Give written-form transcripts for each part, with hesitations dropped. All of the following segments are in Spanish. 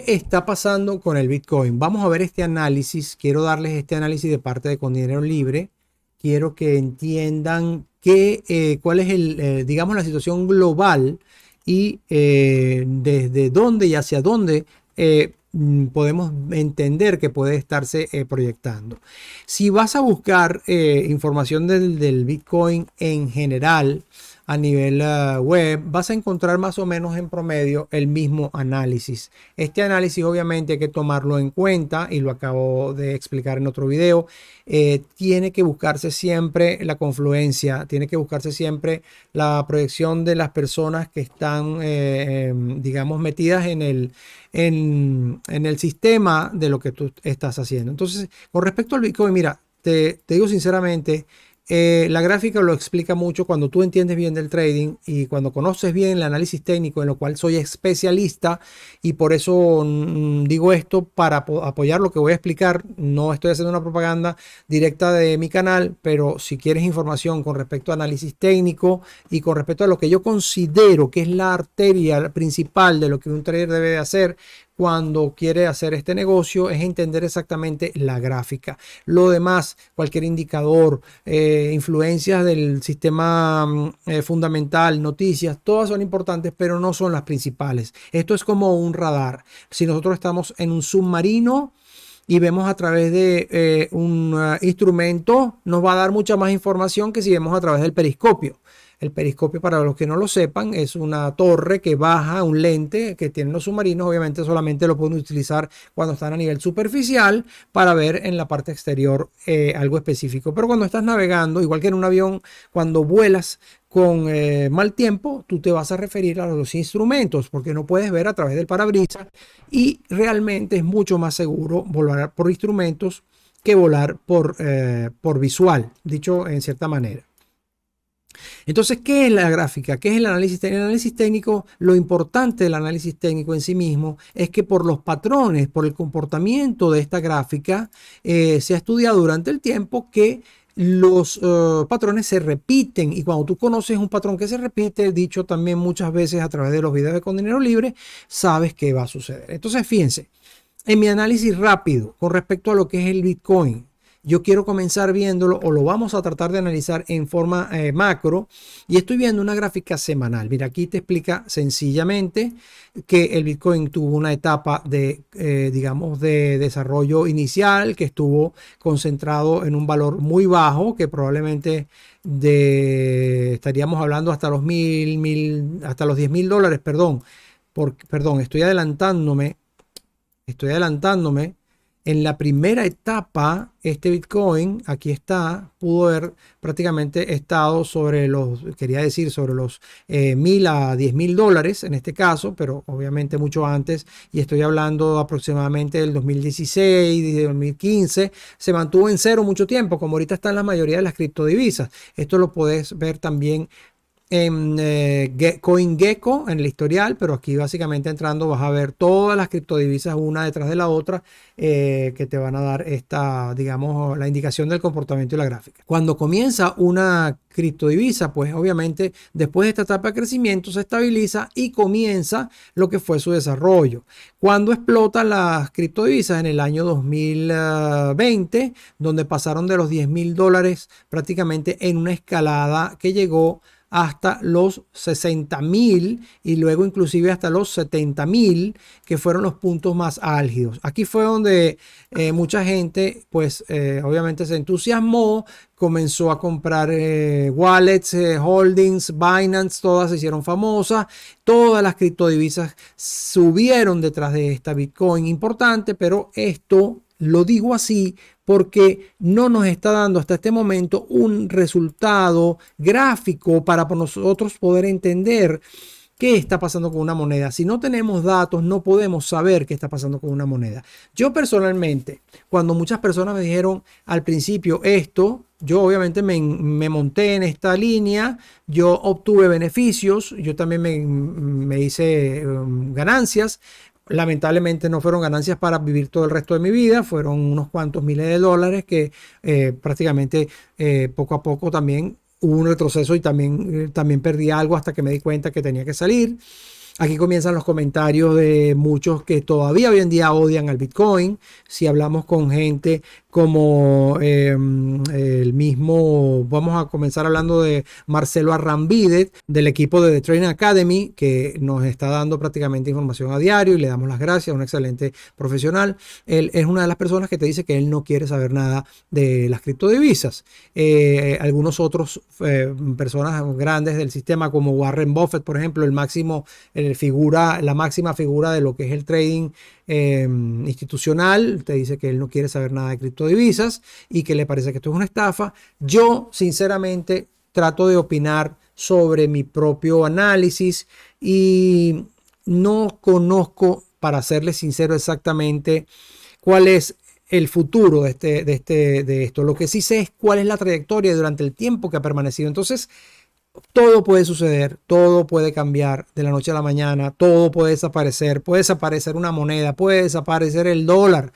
¿Qué está pasando con el Bitcoin? Vamos a ver este análisis. Quiero darles este análisis de parte de Con Dinero Libre. Quiero que entiendan cuál es digamos, la situación global y desde dónde y hacia dónde podemos entender que puede estarse proyectando. Si vas a buscar información del Bitcoin en general, a nivel web, vas a encontrar más o menos en promedio el mismo análisis. Este análisis obviamente hay que tomarlo en cuenta y lo acabo de explicar en otro video. Tiene que buscarse siempre la confluencia, tiene que buscarse siempre la proyección de las personas que están, digamos, metidas en el sistema de lo que tú estás haciendo. Entonces, con respecto al Bitcoin, mira, te digo sinceramente, la gráfica lo explica mucho cuando tú entiendes bien del trading y cuando conoces bien el análisis técnico, en lo cual soy especialista, y por eso digo esto para apoyar lo que voy a explicar. No estoy haciendo una propaganda directa de mi canal, pero si quieres información con respecto a análisis técnico y con respecto a lo que yo considero que es la arteria principal de lo que un trader debe de hacer cuando quiere hacer este negocio, es entender exactamente la gráfica. Lo demás, cualquier indicador, influencias del sistema fundamental, noticias, todas son importantes, pero no son las principales. Esto es como un radar. Si nosotros estamos en un submarino y vemos a través de un instrumento, nos va a dar mucha más información que si vemos a través del periscopio. El periscopio, para los que no lo sepan, es una torre que baja un lente que tienen los submarinos. Obviamente solamente lo pueden utilizar cuando están a nivel superficial para ver en la parte exterior algo específico. Pero cuando estás navegando, igual que en un avión, cuando vuelas con mal tiempo, tú te vas a referir a los instrumentos porque no puedes ver a través del parabrisas, y realmente es mucho más seguro volar por instrumentos que volar por visual, dicho en cierta manera. Entonces, ¿qué es la gráfica? ¿Qué es el análisis técnico? El análisis técnico, lo importante del análisis técnico en sí mismo es que por los patrones, por el comportamiento de esta gráfica, se ha estudiado durante el tiempo que los patrones se repiten, y cuando tú conoces un patrón que se repite, dicho también muchas veces a través de los videos de Con Dinero Libre, sabes qué va a suceder. Entonces, fíjense, en mi análisis rápido con respecto a lo que es el Bitcoin, yo quiero comenzar viéndolo, o lo vamos a tratar de analizar en forma macro, y estoy viendo una gráfica semanal. Mira, aquí te explica sencillamente que el Bitcoin tuvo una etapa de, digamos, de desarrollo inicial que estuvo concentrado en un valor muy bajo, que probablemente estaríamos hablando hasta los hasta los $10,000, perdón. Perdón, estoy adelantándome. En la primera etapa, este Bitcoin, aquí está, pudo haber prácticamente estado sobre sobre los $1,000 a $10,000 en este caso, pero obviamente mucho antes, y estoy hablando aproximadamente del 2016 y de 2015, se mantuvo en cero mucho tiempo, como ahorita están la mayoría de las criptodivisas. Esto lo puedes ver también en CoinGecko, en el historial, pero aquí básicamente entrando vas a ver todas las criptodivisas una detrás de la otra, que te van a dar esta, digamos, la indicación del comportamiento de la gráfica. Cuando comienza una criptodivisa, pues obviamente después de esta etapa de crecimiento se estabiliza y comienza lo que fue su desarrollo. Cuando explotan las criptodivisas en el año 2020, donde pasaron de los $10,000 prácticamente en una escalada que llegó hasta los 60,000 y luego inclusive hasta los 70,000, que fueron los puntos más álgidos. Aquí fue donde mucha gente, pues obviamente se entusiasmó, comenzó a comprar wallets, holdings, Binance, todas se hicieron famosas, todas las criptodivisas subieron detrás de esta Bitcoin importante, pero esto lo digo así porque no nos está dando hasta este momento un resultado gráfico para nosotros poder entender qué está pasando con una moneda. Si no tenemos datos, no podemos saber qué está pasando con una moneda. Yo personalmente, cuando muchas personas me dijeron al principio esto, yo obviamente me monté en esta línea, yo obtuve beneficios, yo también me hice ganancias. Lamentablemente no fueron ganancias para vivir todo el resto de mi vida, fueron unos cuantos miles de dólares que prácticamente poco a poco también hubo un retroceso, y también perdí algo hasta que me di cuenta que tenía que salir. Aquí comienzan los comentarios de muchos que todavía hoy en día odian al Bitcoin. Si hablamos con gente como el mismo, vamos a comenzar hablando de Marcelo Arrambide, del equipo de The Trading Academy, que nos está dando prácticamente información a diario y le damos las gracias, un excelente profesional. Él es una de las personas que te dice que él no quiere saber nada de las criptodivisas. Algunos otros personas grandes del sistema como Warren Buffett, por ejemplo, la máxima figura de lo que es el trading institucional, te dice que él no quiere saber nada de criptodivisas y que le parece que esto es una estafa. Yo, sinceramente, trato de opinar sobre mi propio análisis y no conozco, para serles sincero, exactamente cuál es el futuro de esto. Lo que sí sé es cuál es la trayectoria durante el tiempo que ha permanecido. Entonces, todo puede suceder, todo puede cambiar de la noche a la mañana, todo puede desaparecer una moneda, puede desaparecer el dólar.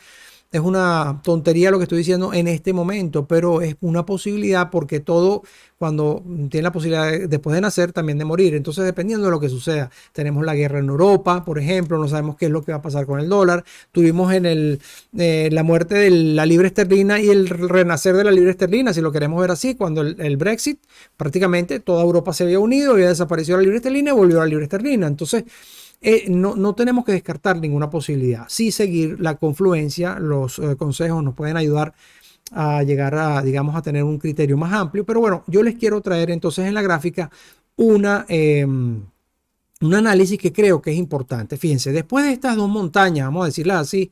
Es una tontería lo que estoy diciendo en este momento, pero es una posibilidad porque todo, cuando tiene la posibilidad después de nacer, también de morir. Entonces, dependiendo de lo que suceda, tenemos la guerra en Europa, por ejemplo, no sabemos qué es lo que va a pasar con el dólar. Tuvimos la muerte de la libra esterlina y el renacer de la libra esterlina, si lo queremos ver así, cuando el Brexit, prácticamente toda Europa se había unido, había desaparecido la libra esterlina y volvió a la libra esterlina. Entonces, no tenemos que descartar ninguna posibilidad. Sí seguir la confluencia, los consejos nos pueden ayudar a llegar a, digamos, a tener un criterio más amplio. Pero bueno, yo les quiero traer entonces en la gráfica un análisis que creo que es importante. Fíjense, después de estas dos montañas, vamos a decirlas así,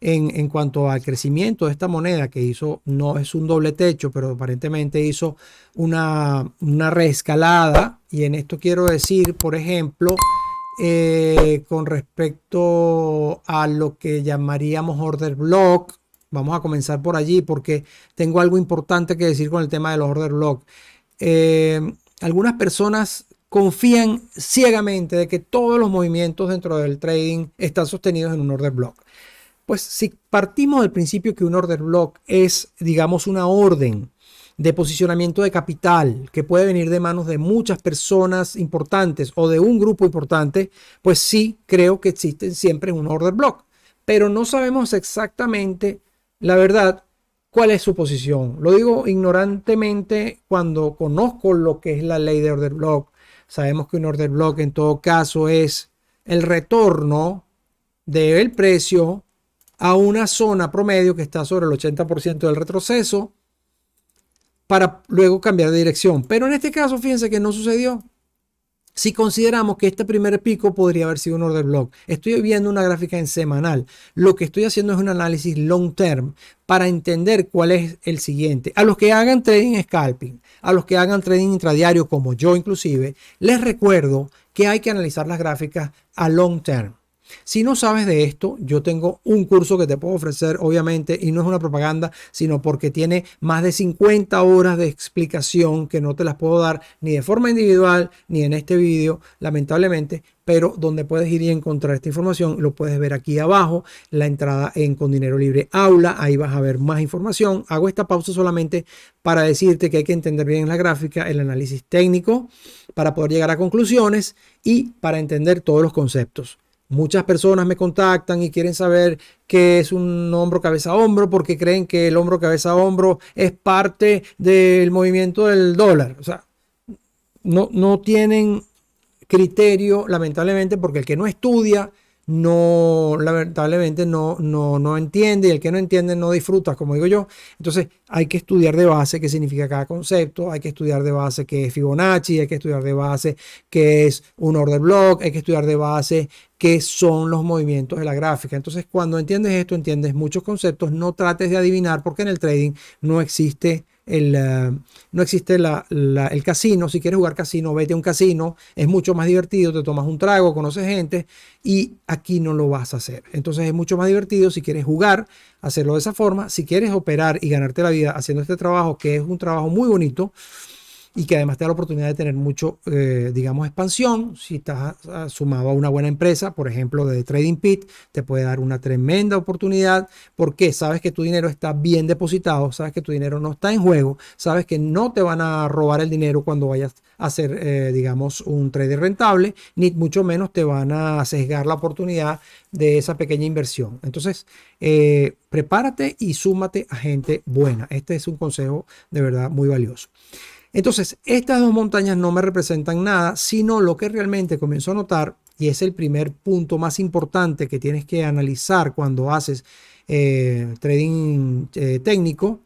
en cuanto al crecimiento de esta moneda que hizo, no es un doble techo, pero aparentemente hizo una reescalada. Y en esto quiero decir, por ejemplo, con respecto a lo que llamaríamos order block, vamos a comenzar por allí porque tengo algo importante que decir con el tema de los order block. Algunas personas confían ciegamente de que todos los movimientos dentro del trading están sostenidos en un order block. Pues si partimos del principio que un order block es, digamos, una orden de posicionamiento de capital que puede venir de manos de muchas personas importantes o de un grupo importante, pues sí creo que existe siempre un order block, pero no sabemos exactamente, la verdad, cuál es su posición. Lo digo ignorantemente cuando conozco lo que es la ley de order block. Sabemos que un order block en todo caso es el retorno del precio a una zona promedio que está sobre el 80% del retroceso para luego cambiar de dirección. Pero en este caso, fíjense que no sucedió. Si consideramos que este primer pico podría haber sido un order block, estoy viendo una gráfica en semanal. Lo que estoy haciendo es un análisis long term para entender cuál es el siguiente. A los que hagan trading scalping, a los que hagan trading intradiario como yo inclusive, les recuerdo que hay que analizar las gráficas a long term. Si no sabes de esto, yo tengo un curso que te puedo ofrecer, obviamente, y no es una propaganda, sino porque tiene más de 50 horas de explicación que no te las puedo dar ni de forma individual ni en este vídeo, lamentablemente, pero donde puedes ir y encontrar esta información, lo puedes ver aquí abajo, la entrada en Con Dinero Libre Aula, ahí vas a ver más información. Hago esta pausa solamente para decirte que hay que entender bien la gráfica, el análisis técnico, para poder llegar a conclusiones y para entender todos los conceptos. Muchas personas me contactan y quieren saber qué es un hombro cabeza a hombro porque creen que el hombro cabeza a hombro es parte del movimiento del dólar. O sea, no tienen criterio, lamentablemente, porque el que no estudia, lamentablemente no entiende, y el que no entiende no disfruta, como digo yo. Entonces hay que estudiar de base qué significa cada concepto, hay que estudiar de base qué es Fibonacci, hay que estudiar de base qué es un order block, hay que estudiar de base qué son los movimientos de la gráfica. Entonces, cuando entiendes esto, entiendes muchos conceptos. No trates de adivinar porque en el trading no existe el casino. Si quieres jugar casino, vete a un casino, es mucho más divertido, te tomas un trago, conoces gente, y aquí no lo vas a hacer. Entonces es mucho más divertido si quieres jugar, hacerlo de esa forma. Si quieres operar y ganarte la vida haciendo este trabajo, que es un trabajo muy bonito, y que además te da la oportunidad de tener mucho, digamos, expansión. Si estás sumado a una buena empresa, por ejemplo, de TradingPeak, te puede dar una tremenda oportunidad porque sabes que tu dinero está bien depositado, sabes que tu dinero no está en juego, sabes que no te van a robar el dinero cuando vayas a hacer, digamos, un trade rentable, ni mucho menos te van a sesgar la oportunidad de esa pequeña inversión. Entonces, prepárate y súmate a gente buena. Este es un consejo de verdad muy valioso. Entonces, estas dos montañas no me representan nada, sino lo que realmente comienzo a notar, y es el primer punto más importante que tienes que analizar cuando haces trading técnico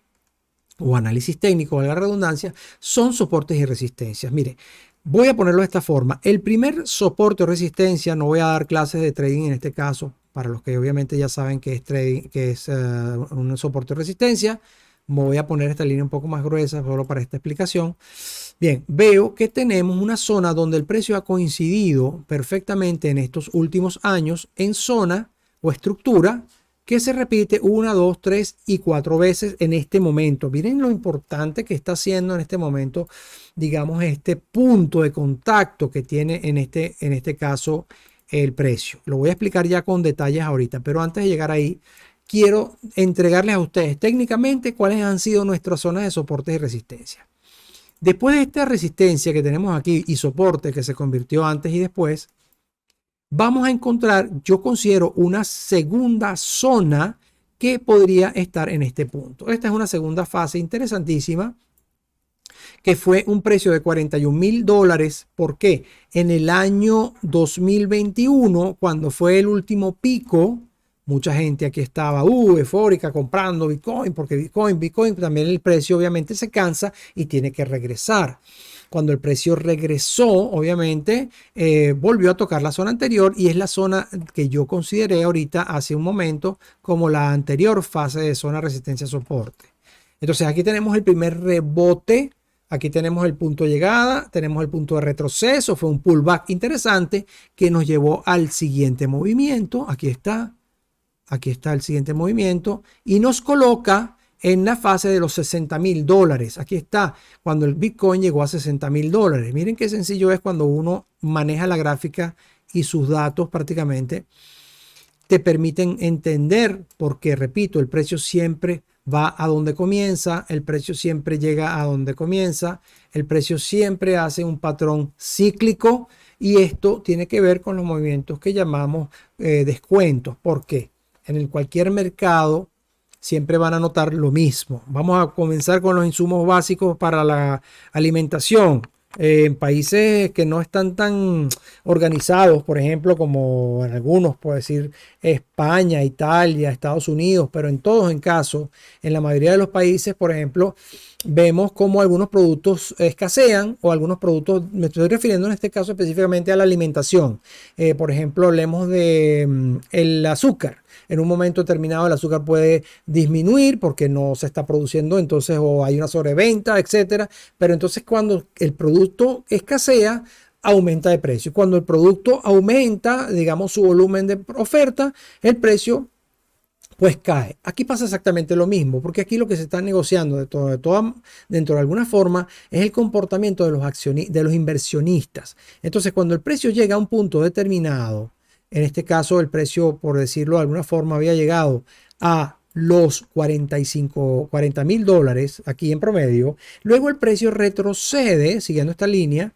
o análisis técnico, de la redundancia, son soportes y resistencias. Mire, voy a ponerlo de esta forma. El primer soporte o resistencia, no voy a dar clases de trading en este caso, para los que obviamente ya saben que es trading, que es un soporte o resistencia. Me voy a poner esta línea un poco más gruesa solo para esta explicación. Bien, veo que tenemos una zona donde el precio ha coincidido perfectamente en estos últimos años en zona o estructura que se repite 1, 2, 3 y 4 veces en este momento. Miren lo importante que está haciendo en este momento, digamos, este punto de contacto que tiene en este caso el precio. Lo voy a explicar ya con detalles ahorita, pero antes de llegar ahí, quiero entregarles a ustedes técnicamente cuáles han sido nuestras zonas de soporte y resistencia. Después de esta resistencia que tenemos aquí y soporte que se convirtió antes y después, vamos a encontrar, yo considero, una segunda zona que podría estar en este punto. Esta es una segunda fase interesantísima que fue un precio de $41,000. ¿Por qué? En el año 2021, cuando fue el último pico, mucha gente aquí estaba eufórica comprando Bitcoin, porque Bitcoin, también el precio obviamente se cansa y tiene que regresar. Cuando el precio regresó, obviamente, volvió a tocar la zona anterior y es la zona que yo consideré ahorita hace un momento como la anterior fase de zona resistencia-soporte. Entonces aquí tenemos el primer rebote. Aquí tenemos el punto de llegada, tenemos el punto de retroceso, fue un pullback interesante que nos llevó al siguiente movimiento. Aquí está el siguiente movimiento y nos coloca en la fase de los $60,000. Aquí está cuando el Bitcoin llegó a $60,000. Miren qué sencillo es cuando uno maneja la gráfica y sus datos prácticamente te permiten entender, porque repito, el precio siempre va a donde comienza, el precio siempre llega a donde comienza, el precio siempre hace un patrón cíclico y esto tiene que ver con los movimientos que llamamos descuentos. ¿Por qué? En cualquier mercado siempre van a notar lo mismo. Vamos a comenzar con los insumos básicos para la alimentación. En países que no están tan organizados, por ejemplo, como en algunos, puedo decir España, Italia, Estados Unidos, pero en todos en caso, en la mayoría de los países, por ejemplo, vemos como algunos productos escasean o algunos productos, me estoy refiriendo en este caso específicamente a la alimentación. Por ejemplo, hablemos de el azúcar. En un momento determinado el azúcar puede disminuir porque no se está produciendo, entonces, o hay una sobreventa, etcétera. Pero entonces cuando el producto escasea, aumenta de precio. Cuando el producto aumenta, digamos, su volumen de oferta, el precio pues cae. Aquí pasa exactamente lo mismo, porque aquí lo que se está negociando dentro de alguna forma es el comportamiento de los inversionistas. Entonces, cuando el precio llega a un punto determinado, en este caso el precio, por decirlo de alguna forma, había llegado a los $40,000 aquí en promedio. Luego el precio retrocede, siguiendo esta línea,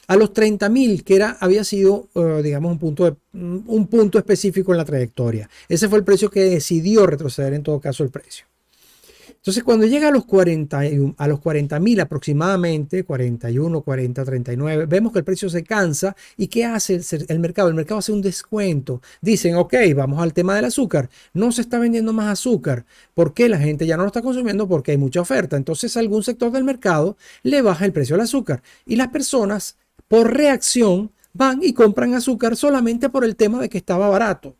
a los 30,000, que había sido, digamos, un punto específico en la trayectoria. Ese fue el precio que decidió retroceder en todo caso el precio. Entonces, cuando llega a los 40,000 aproximadamente, 41, 40, 39, vemos que el precio se cansa. ¿Y qué hace el mercado? El mercado hace un descuento. Dicen, ok, vamos al tema del azúcar. No se está vendiendo más azúcar. ¿Por qué? La gente ya no lo está consumiendo porque hay mucha oferta. Entonces, algún sector del mercado le baja el precio al azúcar. Y las personas, por reacción, van y compran azúcar solamente por el tema de que estaba barato.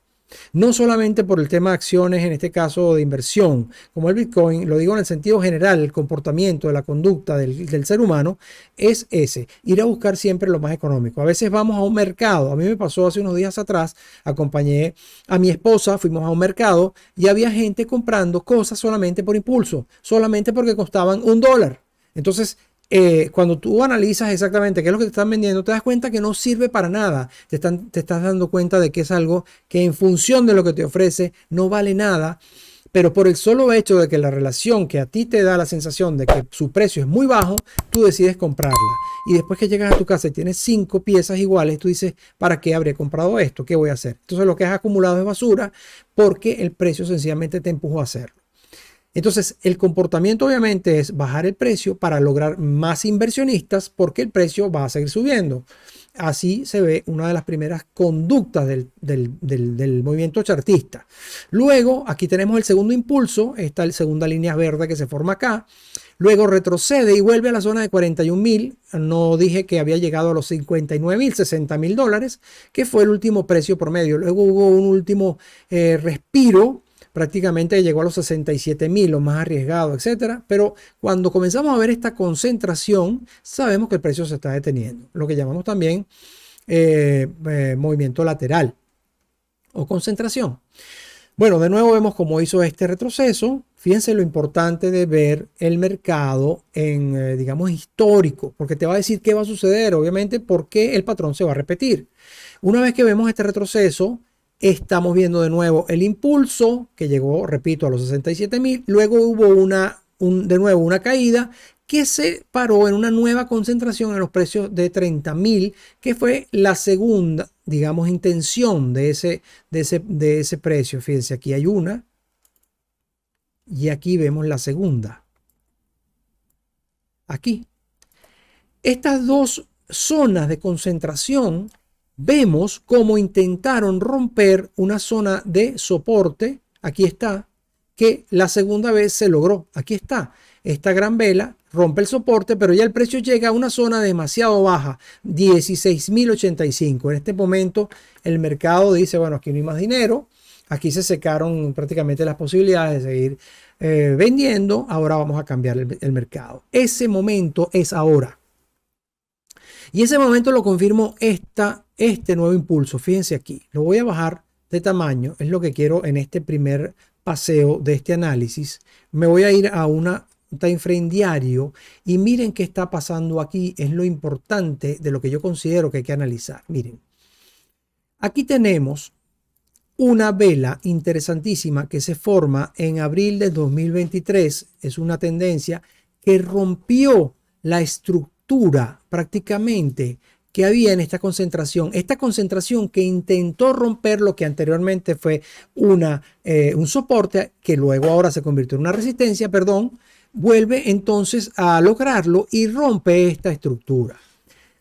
No solamente por el tema de acciones, en este caso de inversión, como el Bitcoin, lo digo en el sentido general, el comportamiento de la conducta del ser humano es ese, ir a buscar siempre lo más económico. A veces vamos a un mercado, a mí me pasó hace unos días atrás, acompañé a mi esposa, fuimos a un mercado y había gente comprando cosas solamente por impulso, solamente porque costaban $1. Entonces, cuando tú analizas exactamente qué es lo que te están vendiendo, te das cuenta que no sirve para nada. Te estás dando cuenta de que es algo que en función de lo que te ofrece no vale nada, pero por el solo hecho de que la relación que a ti te da la sensación de que su precio es muy bajo, tú decides comprarla. Y después que llegas a tu casa y tienes 5 piezas iguales, tú dices, ¿para qué habré comprado esto? ¿Qué voy a hacer? Entonces lo que has acumulado es basura porque el precio sencillamente te empujó a hacerlo. Entonces, el comportamiento obviamente es bajar el precio para lograr más inversionistas porque el precio va a seguir subiendo. Así se ve una de las primeras conductas del movimiento chartista. Luego, aquí tenemos el segundo impulso, esta segunda línea verde que se forma acá. Luego retrocede y vuelve a la zona de 41.000. No dije que había llegado a los 59.000, 60.000 dólares, que fue el último precio promedio. Luego hubo un último respiro. Prácticamente llegó a los 67.000, lo más arriesgado, etcétera. Pero cuando comenzamos a ver esta concentración, sabemos que el precio se está deteniendo. Lo que llamamos también movimiento lateral o concentración. Bueno, de nuevo vemos cómo hizo este retroceso. Fíjense lo importante de ver el mercado en, digamos, histórico, porque te va a decir qué va a suceder, obviamente, porque el patrón se va a repetir. Una vez que vemos este retroceso, estamos viendo de nuevo el impulso que llegó, repito, a los 67.000. Luego hubo de nuevo una caída que se paró en una nueva concentración en los precios de 30.000, que fue la segunda, digamos, intención de ese precio. Fíjense, aquí hay una y aquí vemos la segunda. Aquí. Estas dos zonas de concentración vemos cómo intentaron romper una zona de soporte, aquí está, que la segunda vez se logró, aquí está, esta gran vela rompe el soporte, pero ya el precio llega a una zona demasiado baja, 16.085. En este momento el mercado dice, bueno, aquí no hay más dinero, aquí se secaron prácticamente las posibilidades de seguir vendiendo, ahora vamos a cambiar el mercado. Ese momento es ahora. Y ese momento lo confirmo este nuevo impulso. Fíjense aquí, lo voy a bajar de tamaño. Es lo que quiero en este primer paseo de este análisis. Me voy a ir a una time frame diario y miren qué está pasando aquí. Es lo importante de lo que yo considero que hay que analizar. Miren, aquí tenemos una vela interesantísima que se forma en abril del 2023. Es una tendencia que rompió la estructura prácticamente que había en esta concentración que intentó romper lo que anteriormente fue un soporte que luego ahora se convirtió en una resistencia, perdón, vuelve entonces a lograrlo y rompe esta estructura.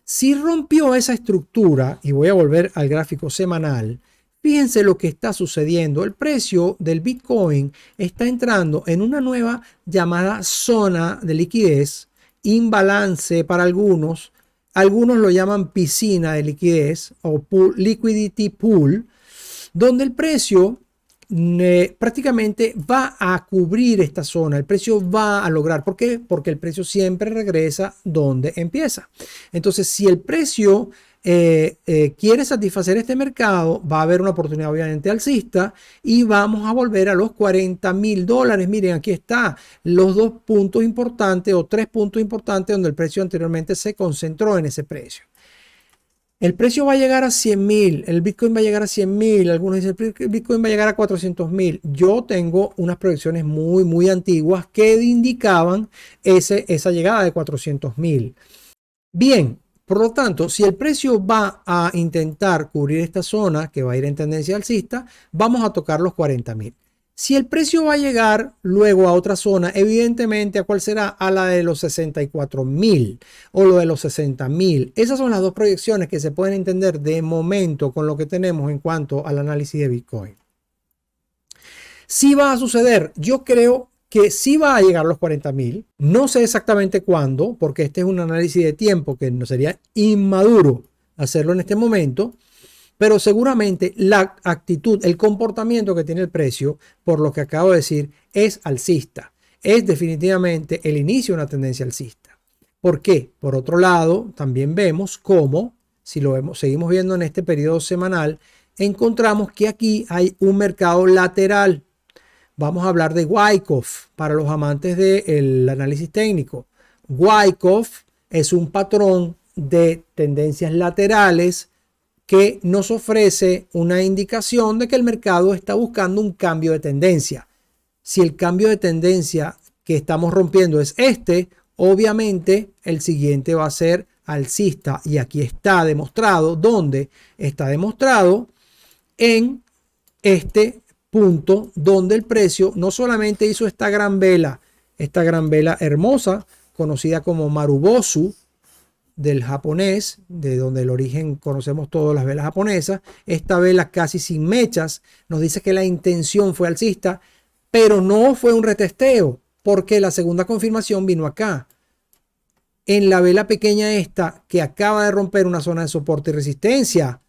Si rompió esa estructura, y voy a volver al gráfico semanal, fíjense lo que está sucediendo. El precio del Bitcoin está entrando en una nueva llamada zona de liquidez, imbalance para algunos lo llaman piscina de liquidez o liquidity pool, donde el precio prácticamente va a cubrir esta zona, el precio va a lograr. ¿Por qué? Porque el precio siempre regresa donde empieza. Entonces, si el precio quiere satisfacer este mercado, va a haber una oportunidad obviamente alcista y vamos a volver a los 40.000 dólares. Miren, aquí está los dos puntos importantes o tres puntos importantes donde el precio anteriormente se concentró en ese precio. El precio va a llegar a 100.000, el Bitcoin va a llegar a 100.000, algunos dicen el Bitcoin va a llegar a 400.000. Yo tengo unas proyecciones muy antiguas que indicaban esa llegada de 400.000. Bien. Por lo tanto, si el precio va a intentar cubrir esta zona que va a ir en tendencia alcista, vamos a tocar los 40.000. Si el precio va a llegar luego a otra zona, evidentemente, ¿a cuál será? A la de los 64.000 o lo de los 60.000. Esas son las dos proyecciones que se pueden entender de momento con lo que tenemos en cuanto al análisis de Bitcoin. Si va a suceder, yo creo que sí va a llegar a los 40.000. No sé exactamente cuándo, porque este es un análisis de tiempo que no sería inmaduro hacerlo en este momento, pero seguramente la actitud, el comportamiento que tiene el precio, por lo que acabo de decir, es alcista. Es definitivamente el inicio de una tendencia alcista. ¿Por qué? Por otro lado, también vemos cómo, si lo vemos, seguimos viendo en este periodo semanal, encontramos que aquí hay un mercado lateral. Vamos a hablar de Wyckoff para los amantes del análisis técnico. Wyckoff es un patrón de tendencias laterales que nos ofrece una indicación de que el mercado está buscando un cambio de tendencia. Si el cambio de tendencia que estamos rompiendo es este, obviamente el siguiente va a ser alcista, y aquí está demostrado. ¿Dónde está demostrado? En este punto donde el precio no solamente hizo esta gran vela hermosa conocida como Marubosu del japonés, de donde el origen conocemos todas las velas japonesas. Esta vela casi sin mechas nos dice que la intención fue alcista, pero no fue un retesteo, porque la segunda confirmación vino acá en la vela pequeña esta que acaba de romper una zona de soporte y resistencia.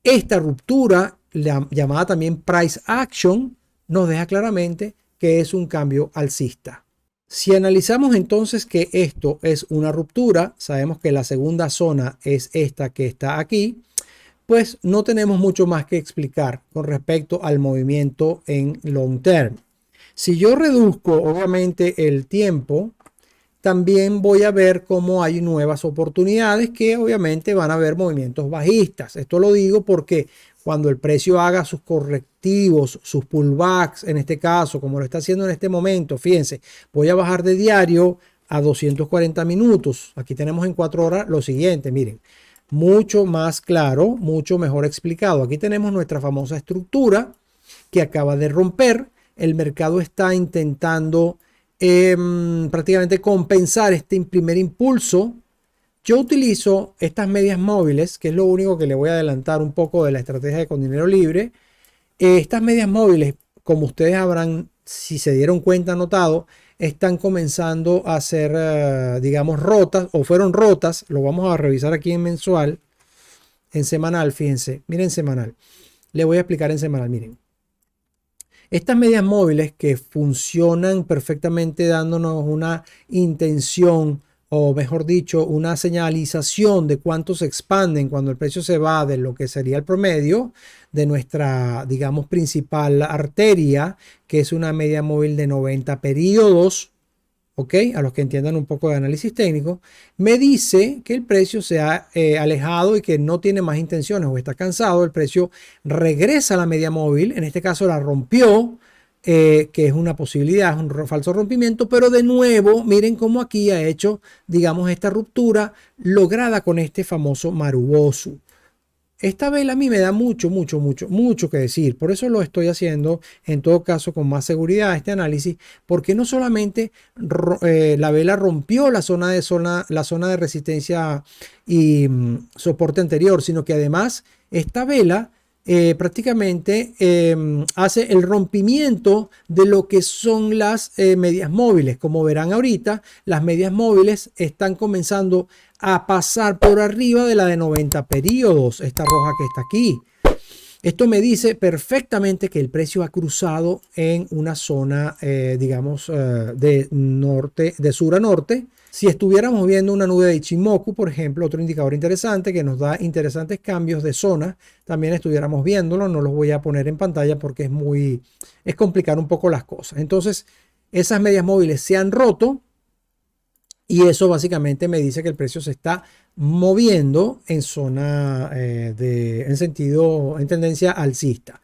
Esta ruptura, llamada también price action, nos deja claramente que es un cambio alcista. Si analizamos entonces que esto es una ruptura, sabemos que la segunda zona es esta que está aquí, pues no tenemos mucho más que explicar con respecto al movimiento en long term. Si yo reduzco obviamente el tiempo, también voy a ver cómo hay nuevas oportunidades que obviamente van a haber movimientos bajistas. Esto lo digo porque cuando el precio haga sus correctivos, sus pullbacks, en este caso, como lo está haciendo en este momento, fíjense, voy a bajar de diario a 240 minutos. Aquí tenemos en 4 horas lo siguiente, miren, mucho más claro, mucho mejor explicado. Aquí tenemos nuestra famosa estructura que acaba de romper. El mercado está intentando prácticamente compensar este primer impulso. Yo utilizo estas medias móviles, que es lo único que le voy a adelantar un poco de la estrategia de con dinero libre. Estas medias móviles, como ustedes habrán, si se dieron cuenta, notado, están comenzando a ser, digamos, rotas o fueron rotas. Lo vamos a revisar aquí en mensual, en semanal, fíjense. Miren semanal. Le voy a explicar en semanal, miren. Estas medias móviles que funcionan perfectamente dándonos una intención, o mejor dicho, una señalización de cuánto se expanden cuando el precio se va de lo que sería el promedio de nuestra, digamos, principal arteria, que es una media móvil de 90 periodos, ¿ok? A los que entiendan un poco de análisis técnico, me dice que el precio se ha alejado y que no tiene más intenciones o está cansado. El precio regresa a la media móvil, en este caso la rompió, que es una posibilidad, es un falso rompimiento, pero de nuevo, miren cómo aquí ha hecho, digamos, esta ruptura lograda con este famoso Marubosu. Esta vela a mí me da mucho que decir. Por eso lo estoy haciendo en todo caso con más seguridad este análisis, porque no solamente la vela rompió la zona de resistencia y soporte anterior, sino que además esta vela prácticamente hace el rompimiento de lo que son las medias móviles. Como verán ahorita, las medias móviles están comenzando a pasar por arriba de la de 90 periodos, esta roja que está aquí. Esto me dice perfectamente que el precio ha cruzado en una zona, digamos, de sur a norte. Si estuviéramos viendo una nube de Ichimoku, por ejemplo, otro indicador interesante que nos da interesantes cambios de zona, también estuviéramos viéndolo. No los voy a poner en pantalla porque es complicar un poco las cosas. Entonces, esas medias móviles se han roto y eso básicamente me dice que el precio se está moviendo en zona en tendencia alcista.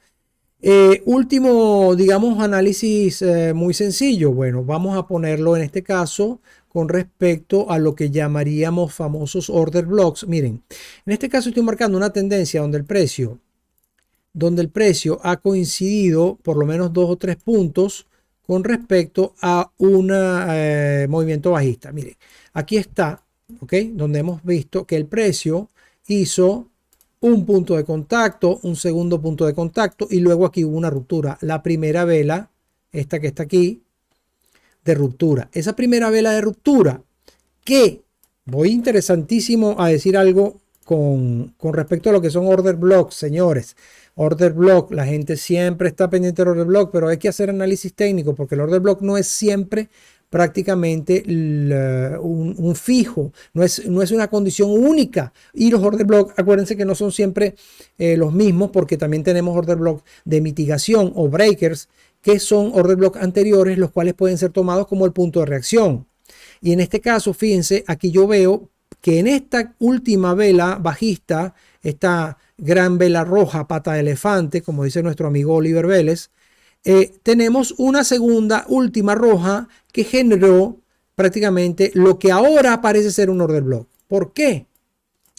Último, digamos, análisis muy sencillo. Bueno, vamos a ponerlo en este caso con respecto a lo que llamaríamos famosos order blocks. Miren, en este caso estoy marcando una tendencia donde el precio ha coincidido por lo menos 2 o 3 puntos con respecto a un movimiento bajista. Miren, aquí está, ¿ok? Donde hemos visto que el precio hizo un punto de contacto, un segundo punto de contacto y luego aquí hubo una ruptura. La primera vela, esta que está aquí, de ruptura. Esa primera vela de ruptura, que voy interesantísimo a decir algo con respecto a lo que son order blocks, señores. Order block, la gente siempre está pendiente del order block, pero hay que hacer análisis técnico porque el order block no es siempre prácticamente un fijo, no es una condición única. Y los order block, acuérdense que no son siempre los mismos, porque también tenemos order block de mitigación o breakers, que son order block anteriores, los cuales pueden ser tomados como el punto de reacción. Y en este caso, fíjense, aquí yo veo que en esta última vela bajista, esta gran vela roja, pata de elefante, como dice nuestro amigo Oliver Vélez, tenemos una segunda última roja que generó prácticamente lo que ahora parece ser un order block. ¿Por qué?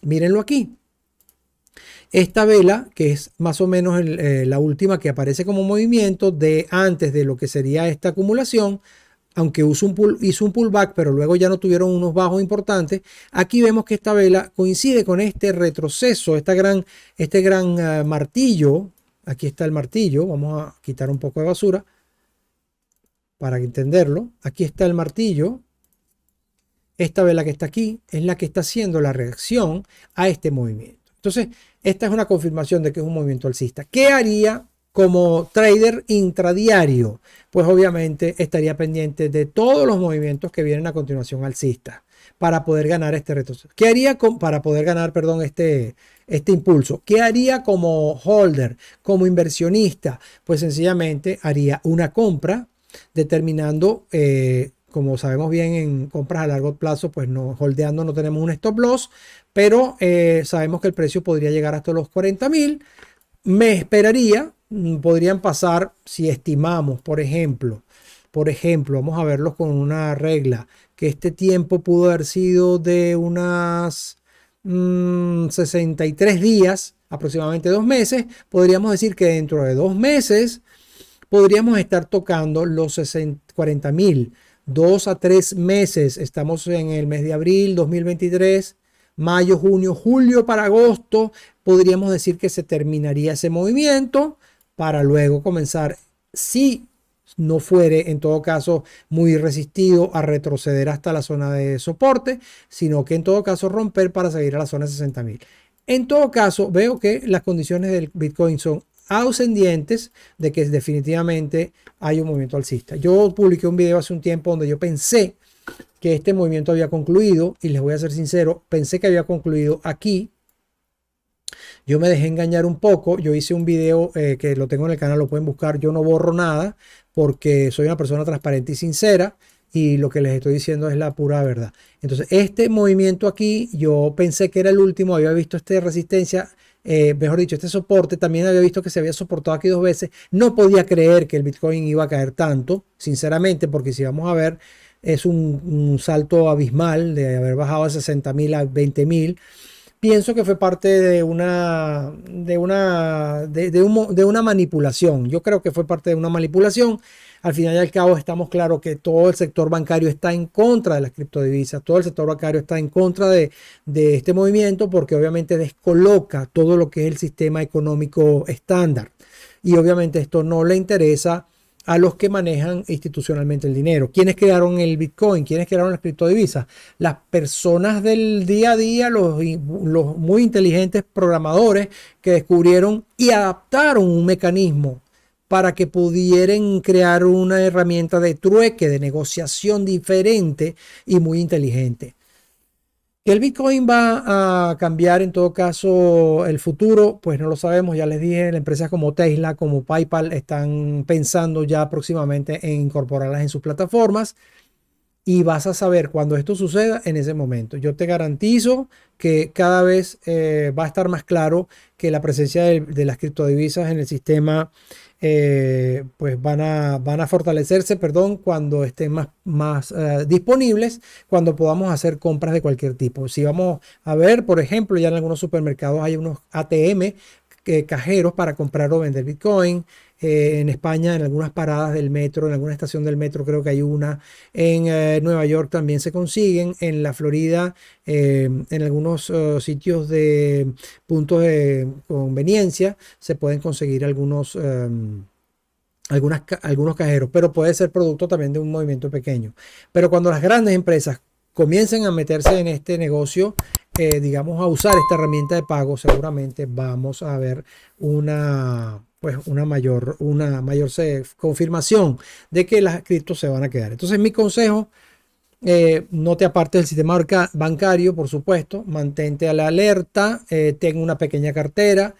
Mírenlo aquí. Esta vela, que es más o menos la última que aparece como movimiento de antes de lo que sería esta acumulación, aunque hizo un pullback, pero luego ya no tuvieron unos bajos importantes. Aquí vemos que esta vela coincide con este retroceso, este gran martillo. Aquí está el martillo. Vamos a quitar un poco de basura para entenderlo. Aquí está el martillo. Esta vela que está aquí es la que está haciendo la reacción a este movimiento. Entonces, esta es una confirmación de que es un movimiento alcista. ¿Qué haría como trader intradiario? Pues obviamente estaría pendiente de todos los movimientos que vienen a continuación alcistas para poder ganar este retroceso. ¿Qué haría para poder ganar, perdón, este impulso? ¿Qué haría como holder, como inversionista? Pues sencillamente haría una compra determinando, como sabemos bien en compras a largo plazo, pues no, holdeando no tenemos un stop loss, pero sabemos que el precio podría llegar hasta los 40.000. Me esperaría, podrían pasar, si estimamos, por ejemplo, vamos a verlos con una regla, que este tiempo pudo haber sido de unas 63 días, aproximadamente 2 meses. Podríamos decir que dentro de 2 meses podríamos estar tocando los 40.000. 2 a 3 meses, estamos en el mes de abril 2023, mayo, junio, julio para agosto, podríamos decir que se terminaría ese movimiento para luego comenzar, si no fuere en todo caso muy resistido, a retroceder hasta la zona de soporte, sino que en todo caso romper para seguir a la zona de 60.000. En todo caso, veo que las condiciones del Bitcoin son ascendientes de que definitivamente hay un movimiento alcista. Yo publiqué un video hace un tiempo donde yo pensé que este movimiento había concluido, y les voy a ser sincero, pensé que había concluido aquí. Yo me dejé engañar un poco. Yo hice un video que lo tengo en el canal, lo pueden buscar. Yo no borro nada porque soy una persona transparente y sincera, y lo que les estoy diciendo es la pura verdad. Entonces, este movimiento aquí, yo pensé que era el último. Había visto esta resistencia, mejor dicho, este soporte. También había visto que se había soportado aquí 2 veces. No podía creer que el Bitcoin iba a caer tanto, sinceramente, porque si vamos a ver, es un salto abismal de haber bajado a 60.000 a 20.000. Pienso que fue parte de una manipulación. Yo creo que fue parte de una manipulación. Al final y al cabo, estamos claros que todo el sector bancario está en contra de las criptodivisas. Todo el sector bancario está en contra de este movimiento, porque obviamente descoloca todo lo que es el sistema económico estándar. Y obviamente esto no le interesa a los que manejan institucionalmente el dinero. ¿Quiénes crearon el Bitcoin? ¿Quiénes crearon las criptodivisas? Las personas del día a día, los muy inteligentes programadores que descubrieron y adaptaron un mecanismo para que pudieran crear una herramienta de trueque, de negociación diferente y muy inteligente. ¿Que el Bitcoin va a cambiar en todo caso el futuro? Pues no lo sabemos. Ya les dije, empresas como Tesla, como PayPal están pensando ya próximamente en incorporarlas en sus plataformas, y vas a saber cuando esto suceda en ese momento. Yo te garantizo que cada vez va a estar más claro que la presencia de las criptodivisas en el sistema pues van a fortalecerse, cuando estén más disponibles, cuando podamos hacer compras de cualquier tipo. Si vamos a ver, por ejemplo, ya en algunos supermercados hay unos ATM, cajeros para comprar o vender Bitcoin. En España, en algunas paradas del metro, en alguna estación del metro creo que hay una. En Nueva York también se consiguen. En la Florida, en algunos sitios de puntos de conveniencia, se pueden conseguir algunos cajeros, pero puede ser producto también de un movimiento pequeño. Pero cuando las grandes empresas comiencen a meterse en este negocio, digamos, a usar esta herramienta de pago, seguramente vamos a ver una mayor confirmación de que las criptos se van a quedar. Entonces, mi consejo: no te apartes del sistema bancario, por supuesto, mantente a la alerta, ten una pequeña cartera.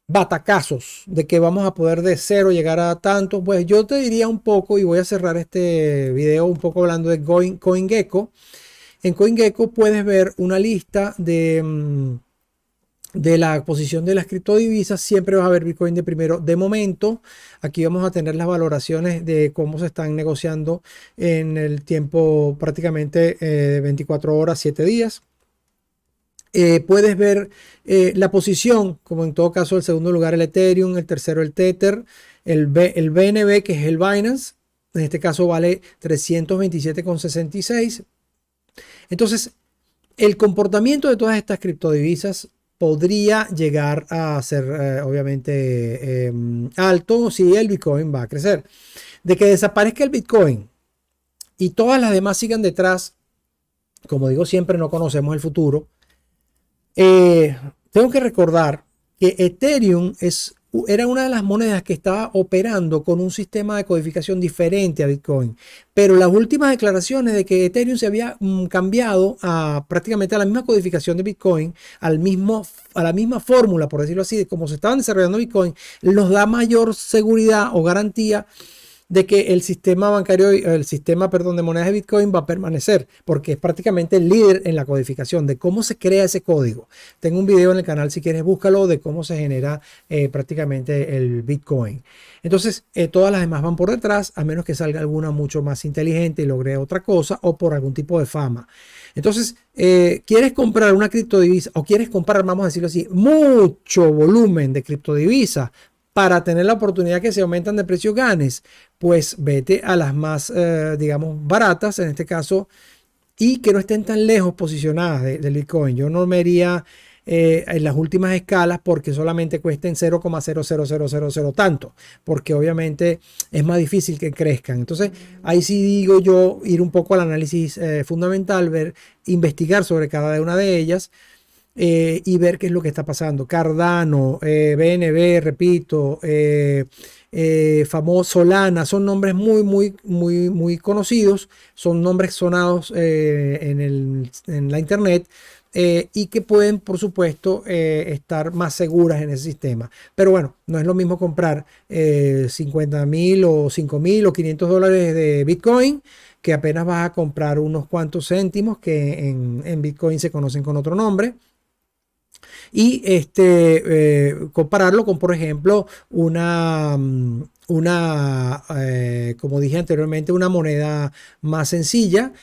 batacazos de que vamos a poder de cero llegar a tanto, pues yo te diría un poco, y voy a cerrar este video un poco hablando de CoinGecko. En CoinGecko puedes ver una lista de la posición de las criptodivisas. Siempre vas a ver Bitcoin de primero. De momento, aquí vamos a tener las valoraciones de cómo se están negociando en el tiempo prácticamente 24 horas, 7 días. Puedes ver la posición, como en todo caso el segundo lugar el Ethereum, el tercero el Tether, el BNB, que es el Binance. En este caso vale 327,66. Entonces, el comportamiento de todas estas criptodivisas podría llegar a ser obviamente alto si el Bitcoin va a crecer. De que desaparezca el Bitcoin y todas las demás sigan detrás, como digo siempre, no conocemos el futuro. Tengo que recordar que Ethereum era una de las monedas que estaba operando con un sistema de codificación diferente a Bitcoin, pero las últimas declaraciones de que Ethereum se había cambiado a prácticamente a la misma codificación de Bitcoin, a la misma fórmula, por decirlo así, de cómo se estaban desarrollando Bitcoin, nos da mayor seguridad o garantía de que el sistema bancario, perdón, de monedas de Bitcoin va a permanecer, porque es prácticamente el líder en la codificación de cómo se crea ese código. Tengo un video en el canal, si quieres búscalo, de cómo se genera prácticamente el Bitcoin. Entonces, todas las demás van por detrás, a menos que salga alguna mucho más inteligente y logre otra cosa, o por algún tipo de fama. Entonces, quieres comprar una criptodivisa, o quieres comprar, vamos a decirlo así, mucho volumen de criptodivisas para tener la oportunidad que se aumentan de precio ganes, pues vete a las más, digamos, baratas, en este caso, y que no estén tan lejos posicionadas del Bitcoin. Yo no me iría en las últimas escalas porque solamente cuesten 0,00000 tanto, porque obviamente es más difícil que crezcan. Entonces, ahí sí digo yo, ir un poco al análisis fundamental, investigar sobre cada una de ellas. Y ver qué es lo que está pasando. Cardano, BNB, repito, famoso Solana, son nombres muy conocidos, son nombres sonados en la internet. Y que pueden, por supuesto, estar más seguras en ese sistema. Pero bueno, no es lo mismo comprar 50.000 o 5.000 o $500 de Bitcoin, que apenas vas a comprar unos cuantos céntimos que en Bitcoin se conocen con otro nombre. Y compararlo con, por ejemplo, como dije anteriormente, una moneda más sencilla,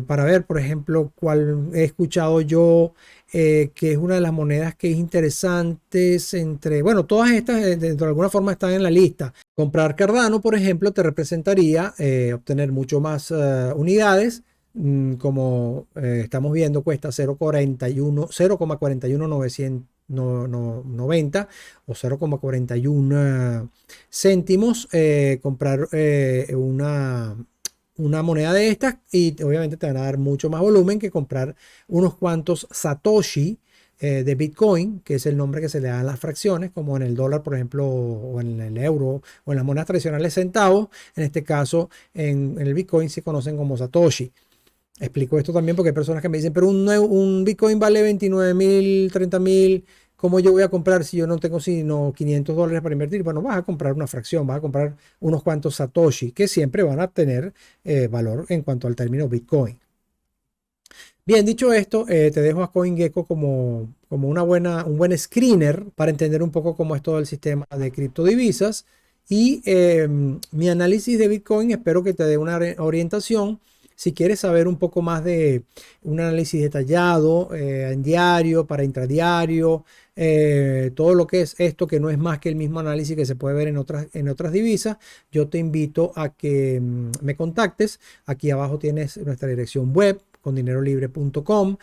para ver, por ejemplo, cuál he escuchado yo, que es una de las monedas que es interesante entre, bueno, todas estas de alguna forma están en la lista. Comprar Cardano, por ejemplo, te representaría obtener mucho más unidades. Como estamos viendo, cuesta 0,41990 o 0,41 céntimos comprar una moneda de estas, y obviamente te van a dar mucho más volumen que comprar unos cuantos Satoshi de Bitcoin, que es el nombre que se le dan las fracciones, como en el dólar, por ejemplo, o en el euro, o en las monedas tradicionales centavos. En este caso, en el Bitcoin se conocen como Satoshi. Explico esto también porque hay personas que me dicen, pero un Bitcoin vale 29.000, 30.000, ¿cómo yo voy a comprar si yo no tengo sino $500 para invertir? Bueno, vas a comprar una fracción, vas a comprar unos cuantos Satoshi, que siempre van a tener valor en cuanto al término Bitcoin. Bien, dicho esto, te dejo a CoinGecko como un buen screener para entender un poco cómo es todo el sistema de criptodivisas. Y mi análisis de Bitcoin espero que te dé una orientación. Si quieres saber un poco más de un análisis detallado en diario, para intradiario, todo lo que es esto, que no es más que el mismo análisis que se puede ver en otras divisas, yo te invito a que me contactes. Aquí abajo tienes nuestra dirección web, condinerolibre.com.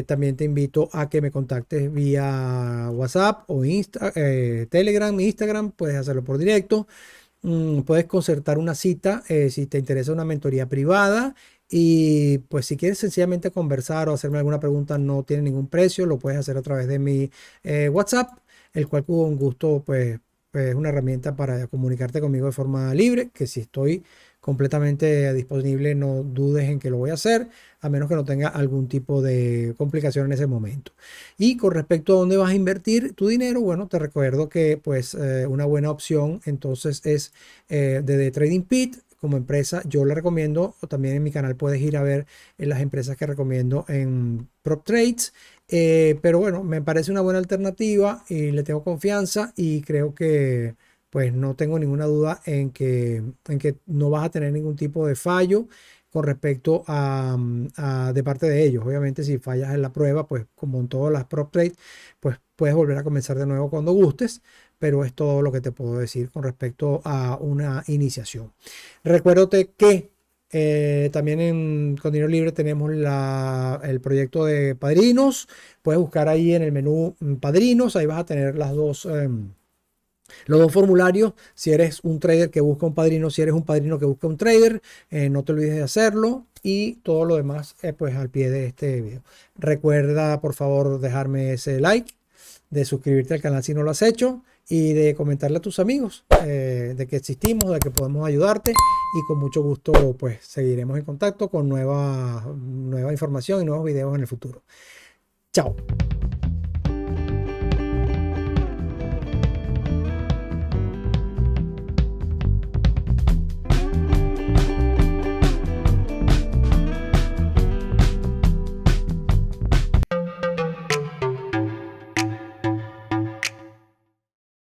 También te invito a que me contactes vía WhatsApp o Telegram, Instagram, puedes hacerlo por directo. Puedes concertar una cita si te interesa una mentoría privada, y pues si quieres sencillamente conversar o hacerme alguna pregunta, no tiene ningún precio, lo puedes hacer a través de mi WhatsApp, el cual con gusto pues es una herramienta para comunicarte conmigo de forma libre, que si estoy completamente disponible, no dudes en que lo voy a hacer, a menos que no tenga algún tipo de complicación en ese momento. Y con respecto a dónde vas a invertir tu dinero, bueno, te recuerdo que pues una buena opción entonces es de Trading Pit. Como empresa, yo le recomiendo, o también en mi canal puedes ir a ver las empresas que recomiendo en Prop Trades. Pero bueno, me parece una buena alternativa y le tengo confianza y creo que pues no tengo ninguna duda en que no vas a tener ningún tipo de fallo con respecto de parte de ellos. Obviamente si fallas en la prueba, pues como en todas las Prop Trades, pues puedes volver a comenzar de nuevo cuando gustes, pero es todo lo que te puedo decir con respecto a una iniciación. Recuérdate que también con Dinero Libre tenemos el proyecto de padrinos. Puedes buscar ahí en el menú padrinos, ahí vas a tener los dos formularios. Si eres un trader que busca un padrino, si eres un padrino que busca un trader, no te olvides de hacerlo y todo lo demás pues al pie de este video. Recuerda por favor dejarme ese like, de suscribirte al canal si no lo has hecho y de comentarle a tus amigos de que existimos, de que podemos ayudarte y con mucho gusto pues seguiremos en contacto con nueva información y nuevos videos en el futuro. Chao.